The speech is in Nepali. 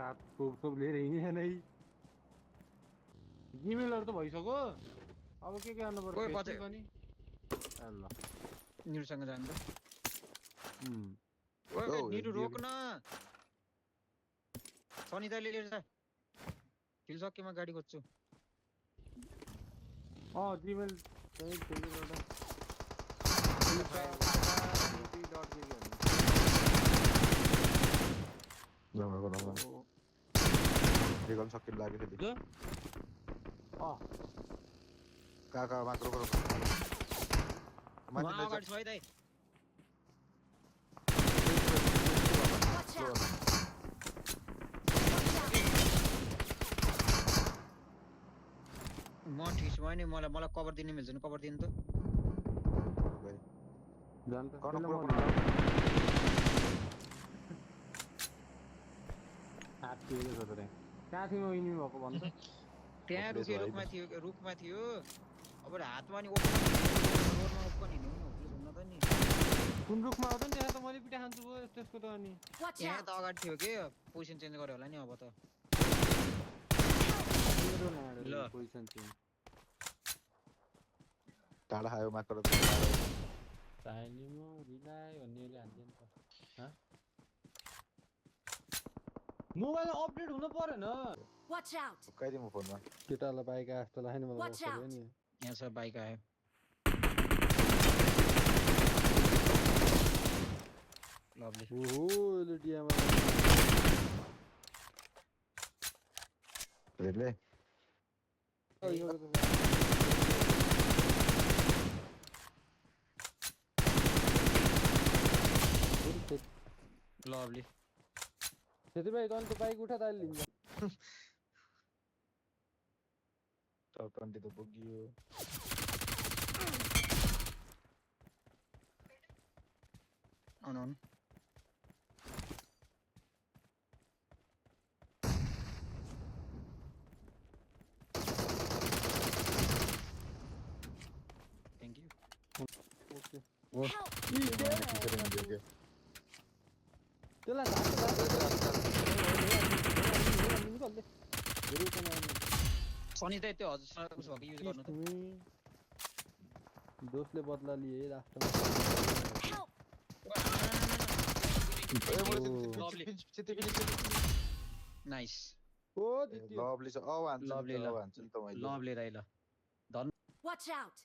हात तोप लिएर हिँडे नै इमेलहरु त भइसक्यो अब के गर्नु पर्छ ओए फेसबुक अनि ल निरुसँग जानु त ओ, ओए निरु दियो रोक न सनिताले लिएर जा किल सकेमा गाडी खोज्छु जिमेल चाहिँ त्यसले गर्दा रिकल सकिन लाग्यो फेरि ल काका माक्रो करो वहाँ अगाडि छ है दाइ Watch out! म ठिस भयो नि मलाई कभर दिने मिल्छ नि कभर दिनु त जान्छ कर्ण त्यसले पुरो म पुरो हात तिरेको छ त रे कहाँ थियो इनिमी भएको भन्छ त्यहाँ Hopeless भयो रुखमा थियो अब हातमा नि रोडमा ओपन हिँड्नु नि होप्लेस हुन त नि कुन रुखमा आउँछ नि त्यहाँ त मैले पिटा खान्छु भयो त्यसको त अनि Watch यहाँ out! त अगाडि थियो के पोजिसन चेन्ज गर्यो होला नि अब त मेरो ल। न पोजिसन चाहिँ टाढा खायो माक्रो टाइनिमो रिलाइ भन्नेले हान्छ नि त मोबाइल अपडेट हुनु परेन Watch out! काइदिम फोनमा केटालाई बाइक आए जस्तो लाग्यो नि मलाई Watch out! नि यहाँ सब बाइक आयो लभली ओहो यसले डियामा हेर्ले लभली त्यतिबेला त अन्त बाइक उठा त अहिले लिन्छ टप 20 त पुग्यो आउनु थ्याङ्क यू ओके Help! त्यसलाई सनी त त्यो हजुरसँग भएको युज गर्नु त दोषले बदला लिए लास्टमा Help! नाइस ओ जित्यो लभली छ हान्छु लभली नि त मैले लभली दाइ ल Watch out!